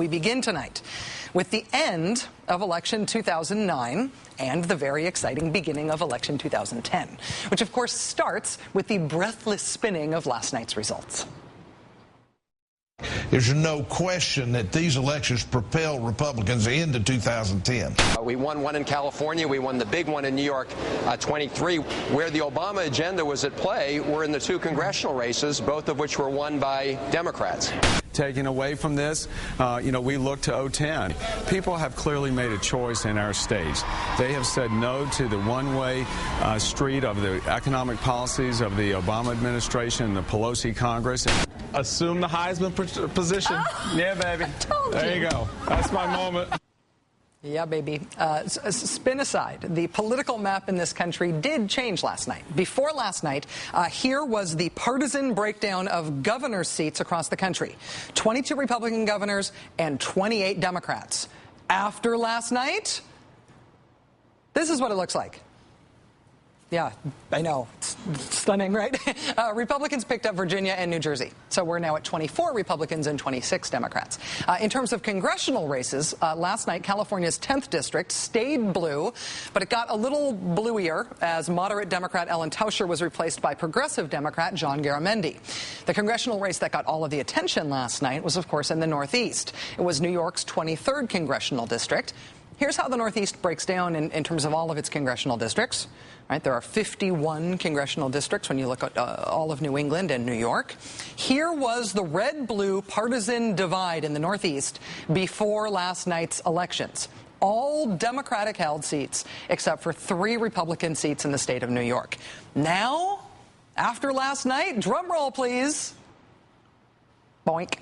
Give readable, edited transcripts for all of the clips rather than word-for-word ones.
we begin tonight with the end of election 2009 and the very exciting beginning of election 2010, which of course starts with the breathless spinning of last night's results. There's no question that these elections propelled Republicans into 2010. We won one in California. We won the big one in New York 23. Where the Obama agenda was at play were in the two congressional races, both of which were won by Democrats. Taking away from this, we look to 2010. People have clearly made a choice in our states. They have said no to the one-way street of the economic policies of the Obama administration, the Pelosi Congress. Assume the Heisman position. Oh, yeah, baby. There you go. That's my moment. Yeah, baby. Spin aside, the political map in this country did change last night. Before last night, here was the partisan breakdown of governor seats across the country. 22 Republican governors and 28 Democrats. After last night, this is what it looks like. Yeah, I know. It's stunning, right? Republicans picked up Virginia and New Jersey. So we're now at 24 Republicans and 26 Democrats. In terms of congressional races, last night, California's 10th district stayed blue, but it got a little bluier as moderate Democrat Ellen Tauscher was replaced by progressive Democrat John Garamendi. The congressional race that got all of the attention last night was, of course, in the Northeast. It was New York's 23rd congressional district. Here's how the Northeast breaks down in terms of all of its congressional districts. Right, there are 51 congressional districts when you look at all of New England and New York. Here was the red-blue partisan divide in the Northeast before last night's elections. All Democratic-held seats except for 3 Republican seats in the state of New York. Now, after last night, drum roll please. Boink.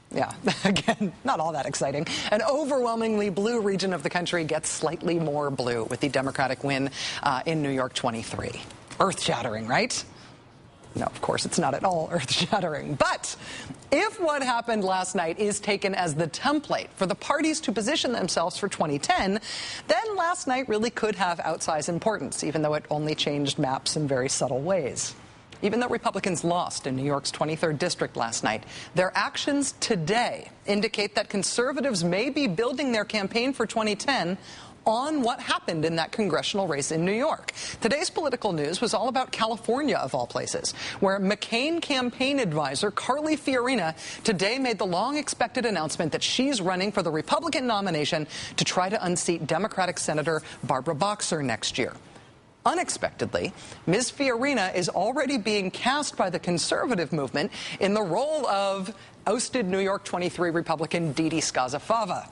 Yeah, again, not all that exciting. An overwhelmingly blue region of the country gets slightly more blue with the Democratic win in New York 23. Earth-shattering, right? No, of course, it's not at all earth-shattering. But if what happened last night is taken as the template for the parties to position themselves for 2010, then last night really could have outsized importance, even though it only changed maps in very subtle ways. Even though Republicans lost in New York's 23rd district last night, their actions today indicate that conservatives may be building their campaign for 2010 on what happened in that congressional race in New York. Today's political news was all about California, of all places, where McCain campaign advisor Carly Fiorina today made the long-expected announcement that she's running for the Republican nomination to try to unseat Democratic Senator Barbara Boxer next year. Unexpectedly, Ms. Fiorina is already being cast by the conservative movement in the role of ousted New York 23 Republican Didi Scazafava.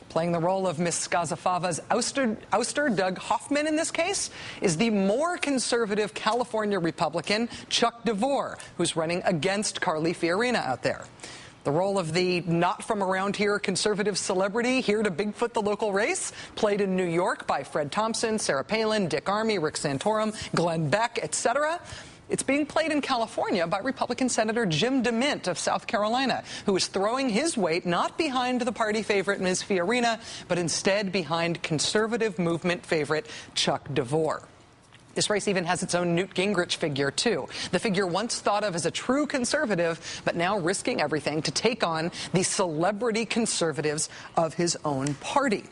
Playing the role of Ms. Scazafava's ouster, Doug Hoffman in this case, is the more conservative California Republican Chuck DeVore, who's running against Carly Fiorina out there. The role of the not-from-around-here conservative celebrity here to Bigfoot the local race, played in New York by Fred Thompson, Sarah Palin, Dick Armey, Rick Santorum, Glenn Beck, etc. It's being played in California by Republican Senator Jim DeMint of South Carolina, who is throwing his weight not behind the party favorite Ms. Fiorina, but instead behind conservative movement favorite Chuck DeVore. This race even has its own Newt Gingrich figure, too. The figure once thought of as a true conservative, but now risking everything to take on the celebrity conservatives of his own party.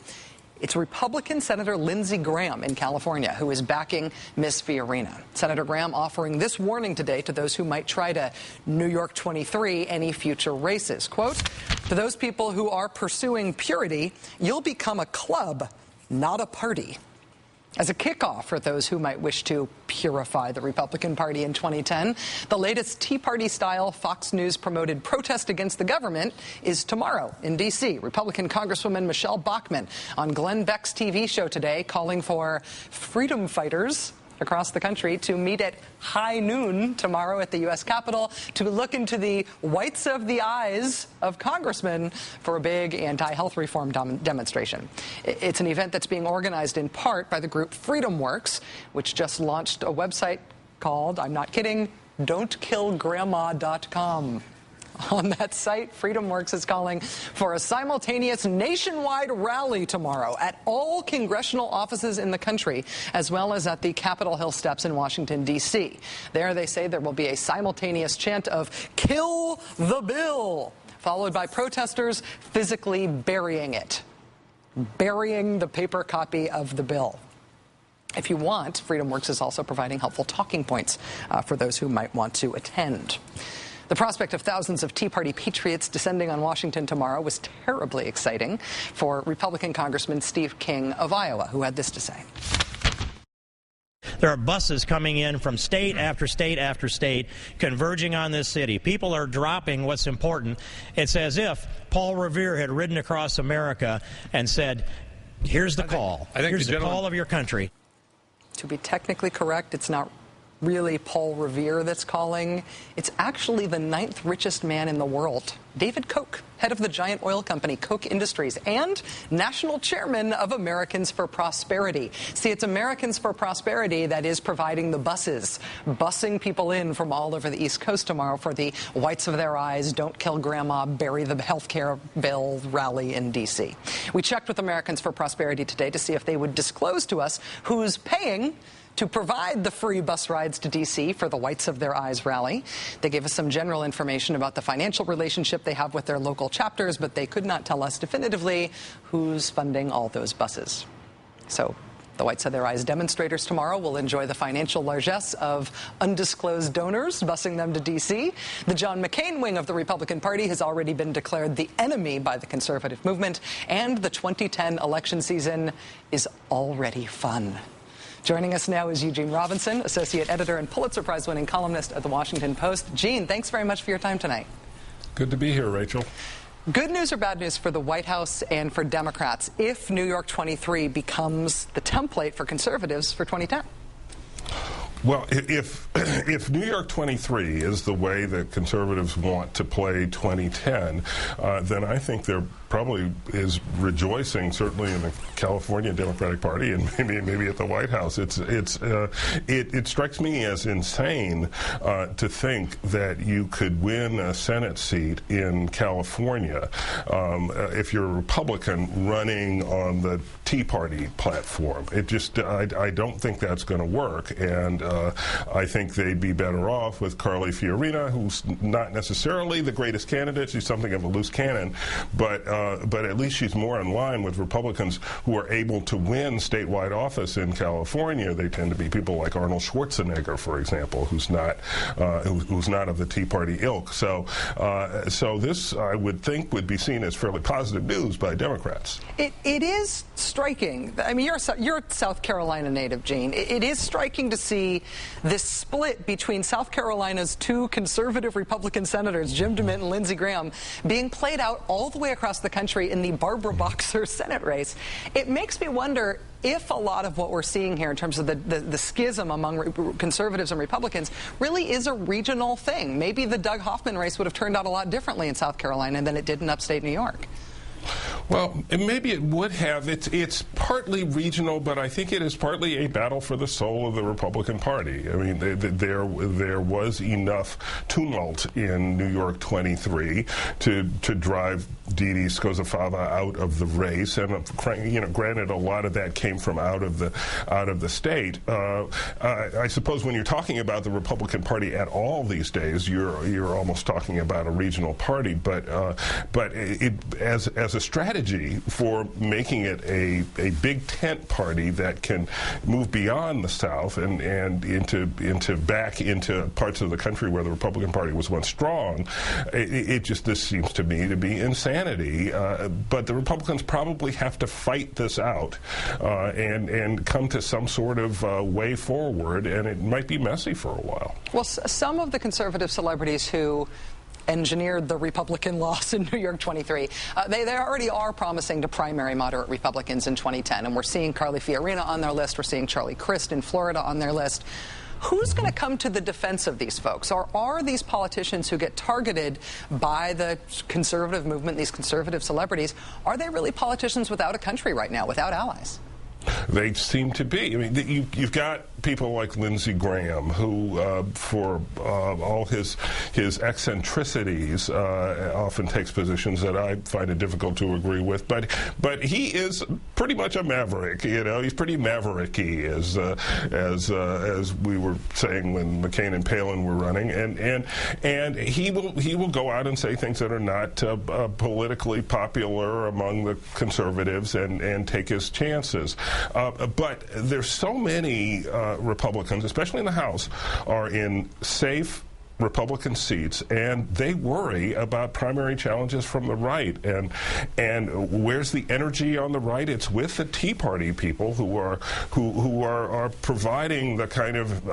It's Republican Senator Lindsey Graham in California who is backing Ms. Fiorina. Senator Graham offering this warning today to those who might try to New York 23 any future races. Quote, to those people who are pursuing purity, you'll become a club, not a party. As a kickoff for those who might wish to purify the Republican Party in 2010, the latest Tea Party-style Fox News-promoted protest against the government is tomorrow in D.C. Republican Congresswoman Michelle Bachmann on Glenn Beck's TV show today calling for freedom fighters across the country to meet at high noon tomorrow at the U.S. Capitol to look into the whites of the eyes of congressmen for a big anti-health reform demonstration. It's an event that's being organized in part by the group Freedom Works, which just launched a website called, I'm not kidding, don'tkillgrandma.com. On that site, Freedom Works is calling for a simultaneous nationwide rally tomorrow at all congressional offices in the country, as well as at the Capitol Hill steps in Washington, D.C. There, they say there will be a simultaneous chant of "Kill the Bill" followed by protesters physically burying it, burying the paper copy of the bill. If you want, FreedomWorks is also providing helpful talking points for those who might want to attend. The prospect of thousands of Tea Party patriots descending on Washington tomorrow was terribly exciting for Republican Congressman Steve King of Iowa, who had this to say. There are buses coming in from state after state after state converging on this city. People are dropping what's important. It's as if Paul Revere had ridden across America and said, here's the call. Here's the call of your country. To be technically correct, it's not really Paul Revere that's calling. It's actually the 9th richest man in the world, David Koch, head of the giant oil company Koch Industries and national chairman of Americans for Prosperity. See, it's Americans for Prosperity that is providing the buses, busing people in from all over the East Coast tomorrow for the whites of their eyes, don't kill grandma, bury the health care bill rally in D.C. We checked with Americans for Prosperity today to see if they would disclose to us who's paying to provide the free bus rides to D.C. for the Whites of Their Eyes rally. They gave us some general information about the financial relationship they have with their local chapters, but they could not tell us definitively who's funding all those buses. So the Whites of Their Eyes demonstrators tomorrow will enjoy the financial largesse of undisclosed donors busing them to D.C. The John McCain wing of the Republican Party has already been declared the enemy by the conservative movement, and the 2010 election season is already fun. Joining us now is Eugene Robinson, associate editor and Pulitzer Prize-winning columnist at The Washington Post. Gene, thanks very much for your time tonight. Good to be here, Rachel. Good news or bad news for the White House and for Democrats if New York 23 becomes the template for conservatives for 2010? Well, if New York 23 is the way that conservatives want to play 2010, then I think there probably is rejoicing, certainly in the California Democratic Party and maybe at the White House. It strikes me as insane to think that you could win a Senate seat in California if you're a Republican running on the Tea Party platform. I don't think that's going to work, and I think they'd be better off with Carly Fiorina, who's not necessarily the greatest candidate. She's something of a loose cannon, but at least she's more in line with Republicans who are able to win statewide office in California. They tend to be people like Arnold Schwarzenegger, for example, who's not of the Tea Party ilk. So this, I would think, would be seen as fairly positive news by Democrats. It is striking. I mean, you're a South Carolina native, Gene. It is striking to see this split between South Carolina's two conservative Republican senators, Jim DeMint and Lindsey Graham, being played out all the way across the country in the Barbara Boxer Senate race. It makes me wonder if a lot of what we're seeing here in terms of the schism among conservatives and Republicans really is a regional thing. Maybe the Doug Hoffman race would have turned out a lot differently in South Carolina than it did in upstate New York. Well, maybe it would have. It's partly regional, but I think it is partly a battle for the soul of the Republican Party. I mean, there was enough tumult in New York 23 to drive Dede Skozafava out of the race, and granted, a lot of that came from out of the state. I suppose when you're talking about the Republican Party at all these days, you're almost talking about a regional party. But as a strategy for making it a big tent party that can move beyond the South and back into parts of the country where the Republican Party was once strong, this seems to me to be insanity. But the Republicans probably have to fight this out and come to some sort of way forward, and it might be messy for a while. Well, some of the conservative celebrities who engineered the Republican loss in New York 23. They already are promising to primary moderate Republicans in 2010, and we're seeing Carly Fiorina on their list. We're seeing Charlie Crist in Florida on their list. Who's going to come to the defense of these folks? Or are these politicians who get targeted by the conservative movement, these conservative celebrities, are they really politicians without a country right now, without allies? They seem to be. I mean, you've got people like Lindsey Graham, who, for all his eccentricities, often takes positions that I find it difficult to agree with. But he is pretty much a maverick. You know, he's pretty mavericky, as we were saying when McCain and Palin were running, and he will go out and say things that are not politically popular among the conservatives and take his chances. But there's so many Republicans, especially in the House, are in safe Republican seats, and they worry about primary challenges from the right. And where's the energy on the right? It's with the Tea Party people who are providing the kind of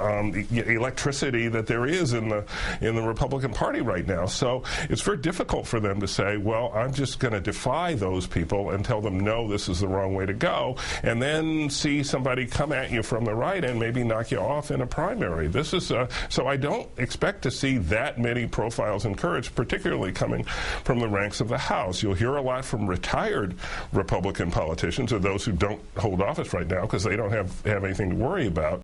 electricity that there is in the Republican Party right now. So it's very difficult for them to say, well, I'm just going to defy those people and tell them, no, this is the wrong way to go, and then see somebody come at you from the right and maybe knock you off in a primary. This is so I don't expect to see that many profiles encouraged, particularly coming from the ranks of the House. You'll hear a lot from retired Republican politicians, or those who don't hold office right now because they don't have anything to worry about.